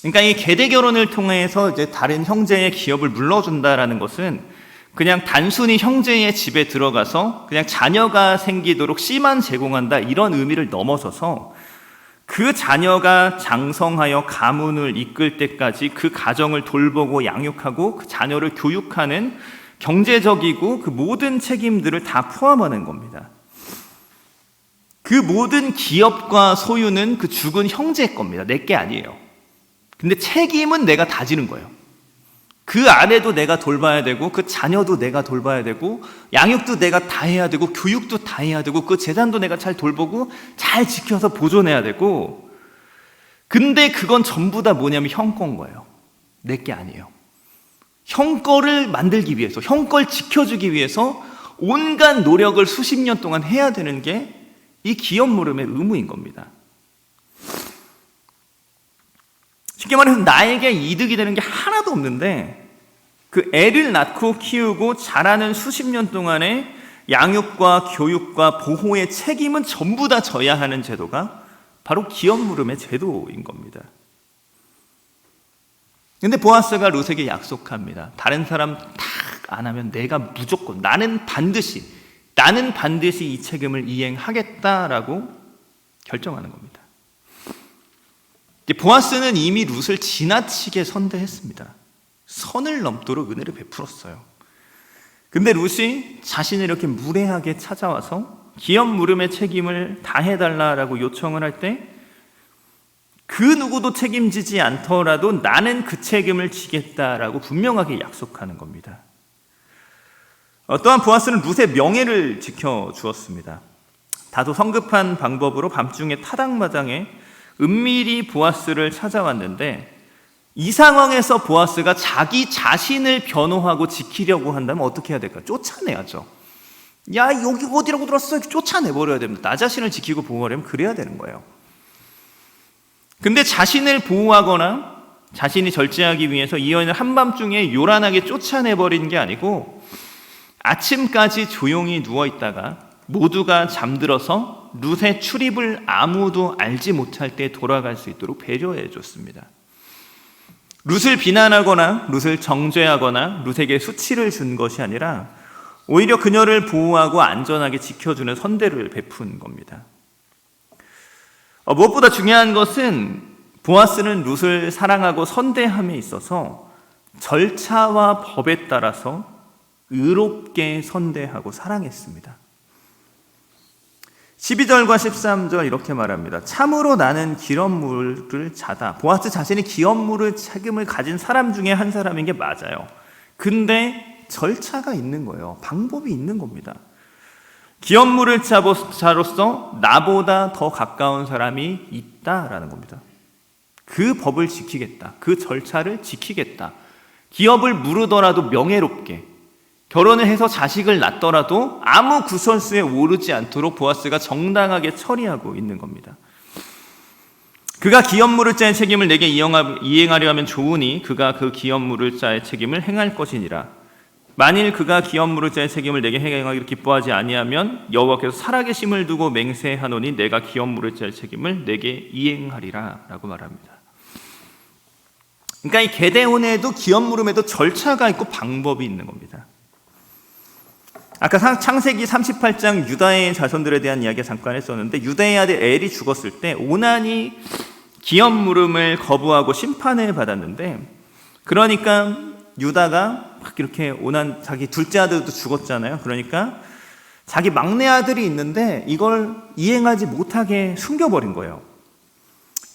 그러니까 이 계대 결혼을 통해서 이제 다른 형제의 기업을 물러준다라는 것은 그냥 단순히 형제의 집에 들어가서 그냥 자녀가 생기도록 씨만 제공한다 이런 의미를 넘어서서 그 자녀가 장성하여 가문을 이끌 때까지 그 가정을 돌보고 양육하고 그 자녀를 교육하는 경제적이고 그 모든 책임들을 다 포함하는 겁니다. 그 모든 기업과 소유는 그 죽은 형제의 겁니다. 내 게 아니에요. 근데 책임은 내가 다 지는 거예요. 그 아내도 내가 돌봐야 되고 그 자녀도 내가 돌봐야 되고 양육도 내가 다 해야 되고 교육도 다 해야 되고 그 재산도 내가 잘 돌보고 잘 지켜서 보존해야 되고 근데 그건 전부 다 뭐냐면 형 건 거예요. 내 게 아니에요. 형 거를 만들기 위해서 형 걸 지켜주기 위해서 온갖 노력을 수십 년 동안 해야 되는 게 이 기업물음의 의무인 겁니다. 쉽게 말해서 나에게 이득이 되는 게 하나도 없는데 그 애를 낳고 키우고 자라는 수십 년 동안의 양육과 교육과 보호의 책임은 전부 다 져야 하는 제도가 바로 기업 물음의 제도인 겁니다. 근데 보아스가 룻에게 약속합니다. 다른 사람 다 안 하면 내가 무조건, 나는 반드시 이 책임을 이행하겠다라고 결정하는 겁니다. 보아스는 이미 룻을 지나치게 선대했습니다. 선을 넘도록 은혜를 베풀었어요. 근데 룻이 자신을 이렇게 무례하게 찾아와서 기업 물음의 책임을 다해달라고 요청을 할 때 그 누구도 책임지지 않더라도 나는 그 책임을 지겠다라고 분명하게 약속하는 겁니다. 또한 보아스는 룻의 명예를 지켜주었습니다. 다소 성급한 방법으로 밤중에 타당마당에 은밀히 보아스를 찾아왔는데 이 상황에서 보아스가 자기 자신을 변호하고 지키려고 한다면 어떻게 해야 될까? 쫓아내야죠. 야, 여기 어디라고 들었어? 쫓아내버려야 됩니다. 나 자신을 지키고 보호하려면 그래야 되는 거예요. 근데 자신을 보호하거나 자신이 절제하기 위해서 이 여인을 한밤중에 요란하게 쫓아내버린 게 아니고 아침까지 조용히 누워있다가 모두가 잠들어서 룻의 출입을 아무도 알지 못할 때 돌아갈 수 있도록 배려해 줬습니다. 룻을 비난하거나 룻을 정죄하거나 룻에게 수치를 준 것이 아니라 오히려 그녀를 보호하고 안전하게 지켜주는 선대를 베푼 겁니다. 무엇보다 중요한 것은 보아스는 룻을 사랑하고 선대함에 있어서 절차와 법에 따라서 의롭게 선대하고 사랑했습니다. 12절과 13절 이렇게 말합니다. 참으로 나는 기업물을 자다. 보아스 자신이 기업물을 책임을 가진 사람 중에 한 사람인 게 맞아요. 근데 절차가 있는 거예요. 방법이 있는 겁니다. 기업물을 자로서 나보다 더 가까운 사람이 있다라는 겁니다. 그 법을 지키겠다. 그 절차를 지키겠다. 기업을 물으더라도 명예롭게, 결혼을 해서 자식을 낳더라도 아무 구설수에 오르지 않도록 보아스가 정당하게 처리하고 있는 겁니다. 그가 기업 물을 자의 책임을 내게 이행하려 하면 좋으니 그가 그 기업 물을 자의 책임을 행할 것이니라. 만일 그가 기업 물을 자의 책임을 내게 행하기를 기뻐하지 아니하면 여호와께서 살아계심을 두고 맹세하노니 내가 기업 물을 자의 책임을 내게 이행하리라 라고 말합니다. 그러니까 이 계대혼에도 기업 물음에도 절차가 있고 방법이 있는 겁니다. 아까 창세기 38장 유다의 자손들에 대한 이야기 잠깐 했었는데 유다의 아들 엘이 죽었을 때 오난이 기업 물음을 거부하고 심판을 받았는데 그러니까 유다가 막 이렇게 오난 자기 둘째 아들도 죽었잖아요. 그러니까 자기 막내 아들이 있는데 이걸 이행하지 못하게 숨겨버린 거예요.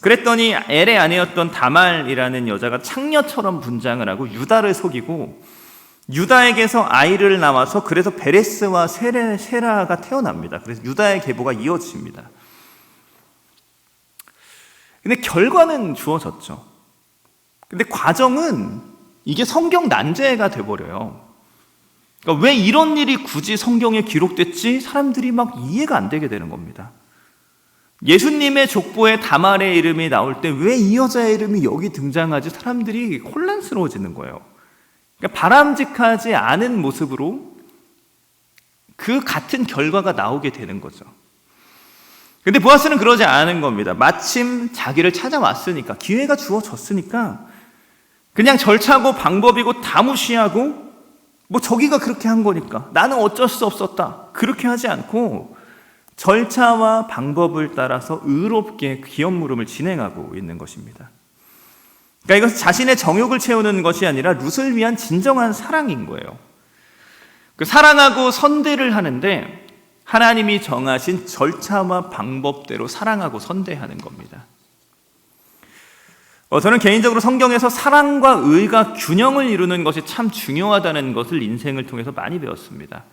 그랬더니 엘의 아내였던 다말이라는 여자가 창녀처럼 분장을 하고 유다를 속이고 유다에게서 아이를 낳아서 그래서 베레스와 세라가 태어납니다. 그래서 유다의 계보가 이어집니다. 근데 결과는 주어졌죠. 근데 과정은 이게 성경 난제가 돼버려요. 그러니까 왜 이런 일이 굳이 성경에 기록됐지? 사람들이 막 이해가 안 되게 되는 겁니다. 예수님의 족보에 다말의 이름이 나올 때 왜 이 여자의 이름이 여기 등장하지? 사람들이 혼란스러워지는 거예요. 그러니까 바람직하지 않은 모습으로 그 같은 결과가 나오게 되는 거죠. 근데 보아스는 그러지 않은 겁니다. 마침 자기를 찾아왔으니까, 기회가 주어졌으니까 그냥 절차고 방법이고 다 무시하고 뭐 저기가 그렇게 한 거니까 나는 어쩔 수 없었다. 그렇게 하지 않고 절차와 방법을 따라서 의롭게 기업 물음을 진행하고 있는 것입니다. 그러니까 이것은 자신의 정욕을 채우는 것이 아니라 룻을 위한 진정한 사랑인 거예요. 그 사랑하고 선대를 하는데 하나님이 정하신 절차와 방법대로 사랑하고 선대하는 겁니다. 저는 개인적으로 성경에서 사랑과 의가 균형을 이루는 것이 참 중요하다는 것을 인생을 통해서 많이 배웠습니다.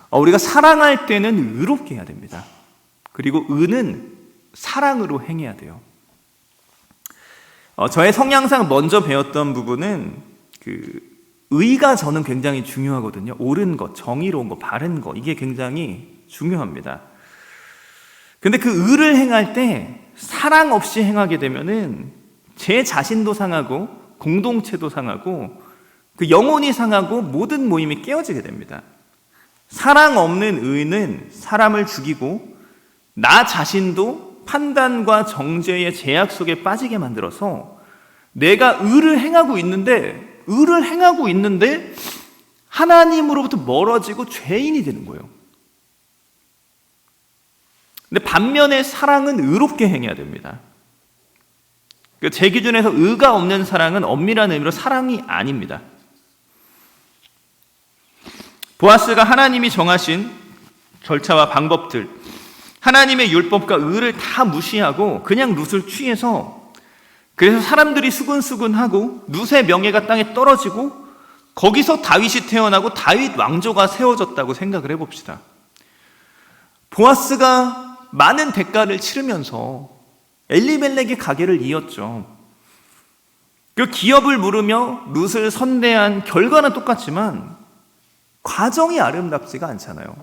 우리가 사랑할 때는 의롭게 해야 됩니다. 그리고 의는 사랑으로 행해야 돼요. 저의 성향상 먼저 배웠던 부분은 의가 저는 굉장히 중요하거든요. 옳은 것, 정의로운 것, 바른 것, 이게 굉장히 중요합니다. 근데 그 의를 행할 때 사랑 없이 행하게 되면은 제 자신도 상하고 공동체도 상하고 그 영혼이 상하고 모든 모임이 깨어지게 됩니다. 사랑 없는 의는 사람을 죽이고 나 자신도 판단과 정죄의 제약 속에 빠지게 만들어서 내가 의를 행하고 있는데 하나님으로부터 멀어지고 죄인이 되는 거예요. 근데 반면에 사랑은 의롭게 행해야 됩니다. 제 기준에서 의가 없는 사랑은 엄밀한 의미로 사랑이 아닙니다. 보아스가 하나님이 정하신 절차와 방법들, 하나님의 율법과 의를 다 무시하고 그냥 룻을 취해서, 그래서 사람들이 수근수근하고 룻의 명예가 땅에 떨어지고 거기서 다윗이 태어나고 다윗 왕조가 세워졌다고 생각을 해봅시다. 보아스가 많은 대가를 치르면서 엘리멜렉의 가게를 이었죠. 그 기업을 물으며 룻을 선대한 결과는 똑같지만 과정이 아름답지가 않잖아요.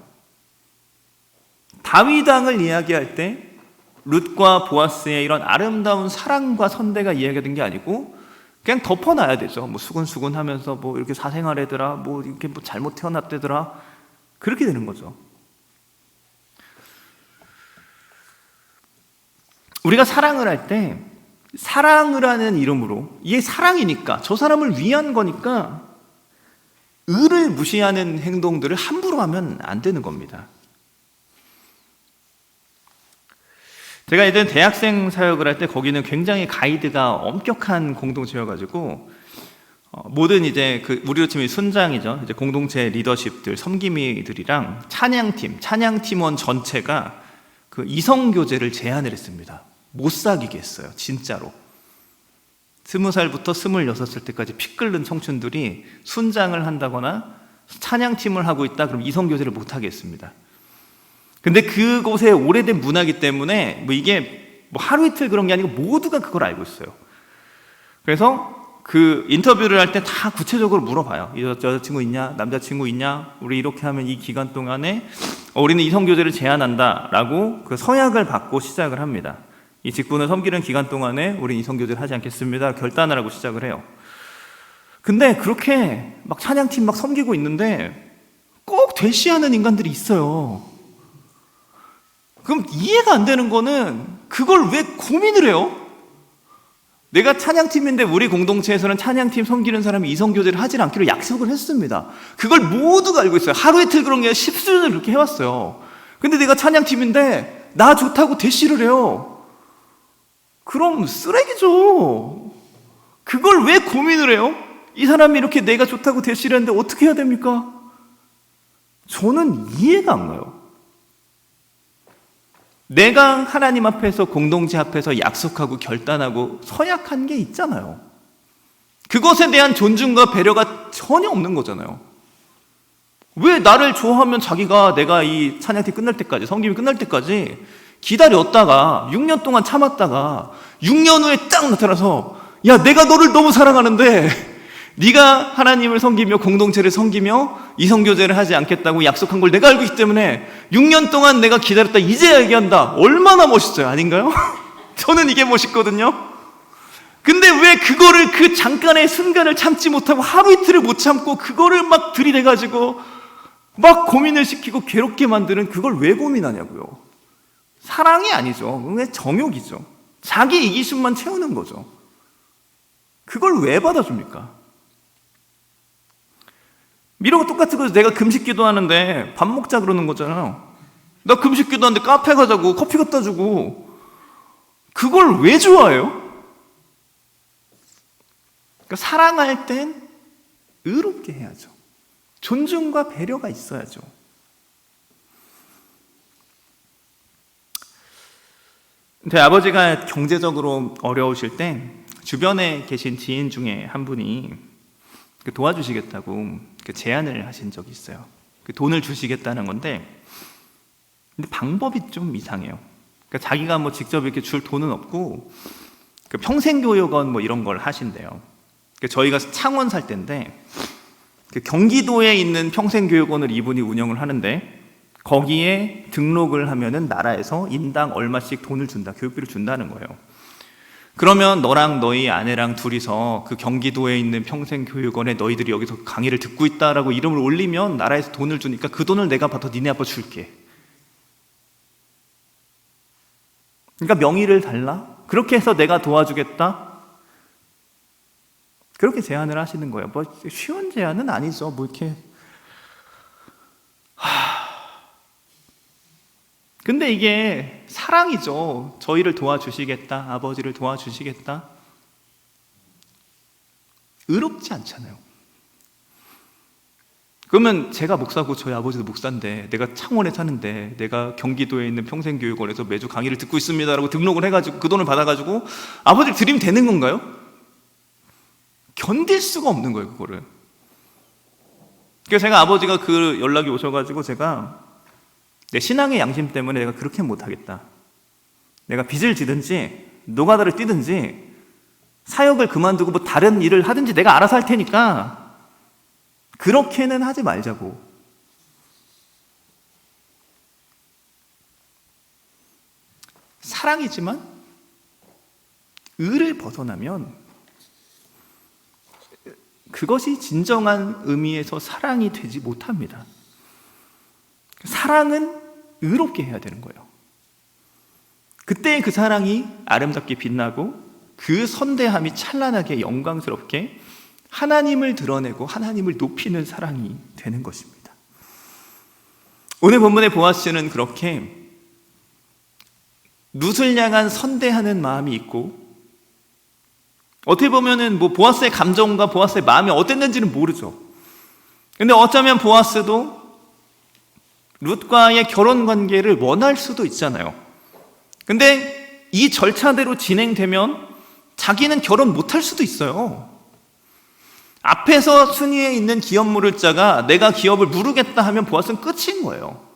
다윗 왕을 이야기할 때 룻과 보아스의 이런 아름다운 사랑과 선대가 이야기된 게 아니고 그냥 덮어놔야 되죠. 뭐 수근수근하면서 뭐 이렇게 사생활하더라, 뭐 이렇게 뭐 잘못 태어났대더라, 그렇게 되는 거죠. 우리가 사랑을 할 때 사랑을 하는 이름으로, 이게 사랑이니까 저 사람을 위한 거니까 의를 무시하는 행동들을 함부로 하면 안 되는 겁니다. 제가 예전 대학생 사역을 할 때 거기는 굉장히 가이드가 엄격한 공동체여가지고 모든 이제 우리로 치면 순장이죠. 이제 공동체 리더십들, 섬김이들이랑 찬양팀원 전체가 그 이성교제를 제안을 했습니다. 못 사귀게 했어요. 진짜로. 20살부터 26살 때까지 피 끓는 청춘들이 순장을 한다거나 찬양팀을 하고 있다 그럼 이성교제를 못하게 했습니다. 근데 그곳에 오래된 문화이기 때문에 이게 하루 이틀 그런 게 아니고 모두가 그걸 알고 있어요. 그래서 그 인터뷰를 할 때 다 구체적으로 물어봐요. 여자친구 있냐? 남자친구 있냐? 우리 이렇게 하면 이 기간 동안에 우리는 이성교제를 제한한다 라고 그 서약을 받고 시작을 합니다. 이 직분을 섬기는 기간 동안에 우리는 이성교제를 하지 않겠습니다 결단을 하고 시작을 해요. 근데 그렇게 막 찬양팀 막 섬기고 있는데 꼭 대시하는 인간들이 있어요. 그럼 이해가 안 되는 거는 그걸 왜 고민을 해요? 내가 찬양팀인데 우리 공동체에서는 찬양팀 섬기는 사람이 이성교제를 하지 않기로 약속을 했습니다. 그걸 모두가 알고 있어요. 하루 이틀 그런 게 10수년을 그렇게 해왔어요. 근데 내가 찬양팀인데 나 좋다고 대시를 해요. 그럼 쓰레기죠. 그걸 왜 고민을 해요? 이 사람이 이렇게 내가 좋다고 대시를 했는데 어떻게 해야 됩니까? 저는 이해가 안 가요. 내가 하나님 앞에서 공동체 앞에서 약속하고 결단하고 서약한 게 있잖아요. 그것에 대한 존중과 배려가 전혀 없는 거잖아요. 왜 나를 좋아하면 자기가 내가 이 찬양팀 끝날 때까지, 성김이 끝날 때까지 기다렸다가 6년 동안 참았다가 6년 후에 딱 나타나서 야, 내가 너를 너무 사랑하는데 네가 하나님을 섬기며 공동체를 섬기며 이성교제를 하지 않겠다고 약속한 걸 내가 알고 있기 때문에 6년 동안 내가 기다렸다 이제야 얘기한다. 얼마나 멋있어요, 아닌가요? 저는 이게 멋있거든요. 근데 왜 그거를 그 잠깐의 순간을 참지 못하고 하루 이틀을 못 참고 그거를 막 들이대가지고 막 고민을 시키고 괴롭게 만드는, 그걸 왜 고민하냐고요. 사랑이 아니죠. 그게 정욕이죠. 자기 이기심만 채우는 거죠. 그걸 왜 받아줍니까? 이러고 똑같은 거죠. 내가 금식 기도하는데 밥 먹자 그러는 거잖아요. 나 금식 기도하는데 카페 가자고 커피 갖다 주고, 그걸 왜 좋아해요? 그러니까 사랑할 땐 의롭게 해야죠. 존중과 배려가 있어야죠. 제 아버지가 경제적으로 어려우실 때 주변에 계신 지인 중에 한 분이 도와주시겠다고 제안을 하신 적이 있어요. 돈을 주시겠다는 건데, 근데 방법이 좀 이상해요. 그러니까 자기가 뭐 직접 이렇게 줄 돈은 없고 평생교육원 뭐 이런 걸 하신대요. 저희가 창원 살 때인데 경기도에 있는 평생교육원을 이분이 운영을 하는데, 거기에 등록을 하면은 나라에서 인당 얼마씩 돈을 준다, 교육비를 준다는 거예요. 그러면 너랑 너희 아내랑 둘이서 그 경기도에 있는 평생교육원에 너희들이 여기서 강의를 듣고 있다라고 이름을 올리면 나라에서 돈을 주니까 그 돈을 내가 받아 니네 아빠 줄게. 그러니까 명의를 달라? 그렇게 해서 내가 도와주겠다? 그렇게 제안을 하시는 거예요. 뭐 쉬운 제안은 아니죠. 뭐 이렇게. 근데 이게 사랑이죠. 저희를 도와주시겠다. 아버지를 도와주시겠다. 의롭지 않잖아요. 그러면 제가 목사고 저희 아버지도 목사인데, 내가 창원에 사는데, 내가 경기도에 있는 평생교육원에서 매주 강의를 듣고 있습니다라고 등록을 해가지고 그 돈을 받아가지고 아버지를 드리면 되는 건가요? 견딜 수가 없는 거예요, 그거를. 그래서 제가 아버지가 그 연락이 오셔가지고 제가 내 신앙의 양심 때문에 내가 그렇게 못하겠다. 내가 빚을 지든지 노가다를 뛰든지 사역을 그만두고 뭐 다른 일을 하든지 내가 알아서 할 테니까 그렇게는 하지 말자고. 사랑이지만 의를 벗어나면 그것이 진정한 의미에서 사랑이 되지 못합니다. 사랑은 의롭게 해야 되는 거예요. 그때 그 사랑이 아름답게 빛나고 그 선대함이 찬란하게 영광스럽게 하나님을 드러내고 하나님을 높이는 사랑이 되는 것입니다. 오늘 본문의 보아스는 그렇게 룻을 향한 선대하는 마음이 있고, 어떻게 보면은 뭐 보아스의 감정과 보아스의 마음이 어땠는지는 모르죠. 근데 어쩌면 보아스도 룻과의 결혼 관계를 원할 수도 있잖아요. 근데 이 절차대로 진행되면 자기는 결혼 못할 수도 있어요. 앞에서 순위에 있는 기업 물을 자가 내가 기업을 무르겠다 하면 보아스는 끝인 거예요.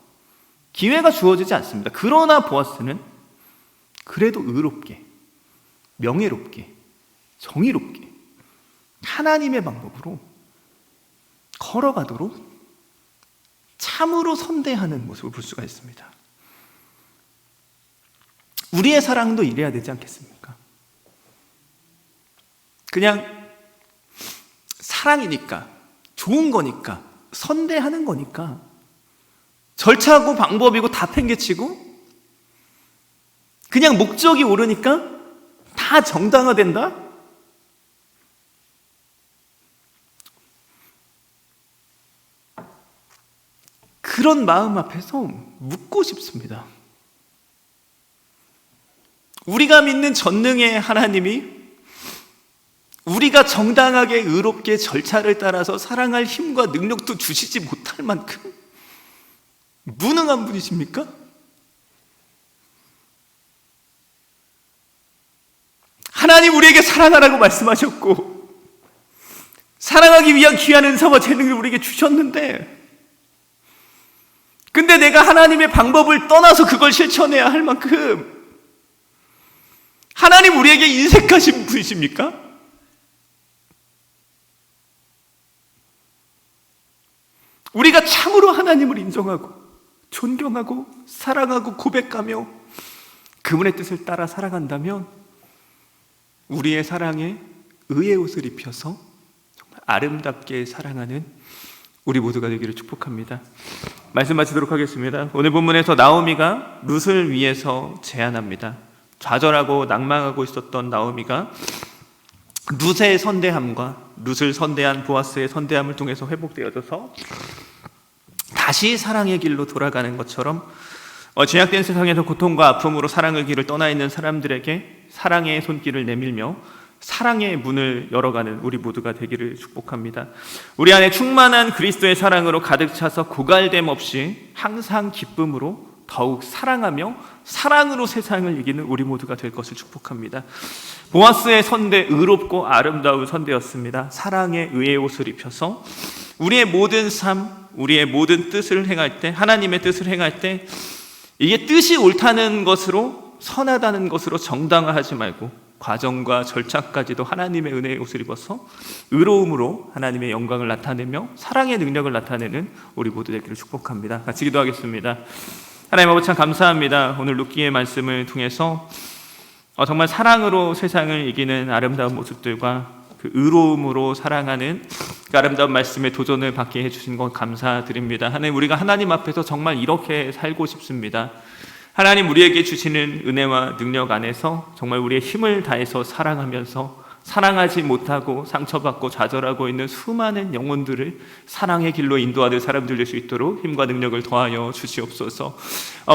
기회가 주어지지 않습니다. 그러나 보아스는 그래도 의롭게, 명예롭게, 정의롭게 하나님의 방법으로 걸어가도록 참으로 선대하는 모습을 볼 수가 있습니다. 우리의 사랑도 이래야 되지 않겠습니까? 그냥 사랑이니까, 좋은 거니까, 선대하는 거니까 절차고 방법이고 다 팽개치고 그냥 목적이 옳으니까 다 정당화된다? 그런 마음 앞에서 묻고 싶습니다. 우리가 믿는 전능의 하나님이 우리가 정당하게 의롭게 절차를 따라서 사랑할 힘과 능력도 주시지 못할 만큼 무능한 분이십니까? 하나님 우리에게 사랑하라고 말씀하셨고 사랑하기 위한 귀한 은사와 재능을 우리에게 주셨는데, 근데 내가 하나님의 방법을 떠나서 그걸 실천해야 할 만큼 하나님 우리에게 인색하신 분이십니까? 우리가 참으로 하나님을 인정하고 존경하고 사랑하고 고백하며 그분의 뜻을 따라 살아간다면 우리의 사랑에 의의 옷을 입혀서 정말 아름답게 사랑하는 우리 모두가 되기를 축복합니다. 말씀 마치도록 하겠습니다. 오늘 본문에서 나오미가 룻을 위해서 제안합니다. 좌절하고 낭망하고 있었던 나오미가 룻의 선대함과 룻을 선대한 보아스의 선대함을 통해서 회복되어져서 다시 사랑의 길로 돌아가는 것처럼 죄악된 세상에서 고통과 아픔으로 사랑의 길을 떠나 있는 사람들에게 사랑의 손길을 내밀며 사랑의 문을 열어가는 우리 모두가 되기를 축복합니다. 우리 안에 충만한 그리스도의 사랑으로 가득 차서 고갈됨 없이 항상 기쁨으로 더욱 사랑하며 사랑으로 세상을 이기는 우리 모두가 될 것을 축복합니다. 보아스의 선대, 의롭고 아름다운 선대였습니다. 사랑의 의의 옷을 입혀서 우리의 모든 삶, 우리의 모든 뜻을 행할 때, 하나님의 뜻을 행할 때 이게 뜻이 옳다는 것으로, 선하다는 것으로 정당화하지 말고 과정과 절차까지도 하나님의 은혜의 옷을 입어서 의로움으로 하나님의 영광을 나타내며 사랑의 능력을 나타내는 우리 모두 되기를 축복합니다. 같이 기도하겠습니다. 하나님 아버지 참 감사합니다. 오늘 룻기의 말씀을 통해서 정말 사랑으로 세상을 이기는 아름다운 모습들과 그 의로움으로 사랑하는 그 아름다운 말씀에 도전을 받게 해주신 것 감사드립니다. 하나님, 우리가 하나님 앞에서 정말 이렇게 살고 싶습니다. 하나님 우리에게 주시는 은혜와 능력 안에서 정말 우리의 힘을 다해서 사랑하면서 사랑하지 못하고 상처받고 좌절하고 있는 수많은 영혼들을 사랑의 길로 인도하는 사람들 될 수 있도록 힘과 능력을 더하여 주시옵소서.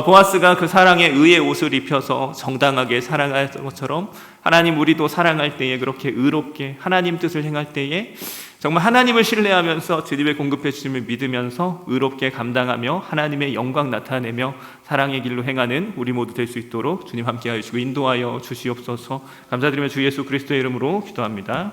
보아스가 그 사랑의 의의 옷을 입혀서 정당하게 사랑했던 것처럼 하나님, 우리도 사랑할 때에 그렇게 의롭게 하나님 뜻을 행할 때에 정말 하나님을 신뢰하면서 주님의 공급해 주심을 믿으면서 의롭게 감당하며 하나님의 영광 나타내며 사랑의 길로 행하는 우리 모두 될 수 있도록 주님 함께하여 주시고 인도하여 주시옵소서. 감사드리며 주 예수 그리스도의 이름으로 기도합니다.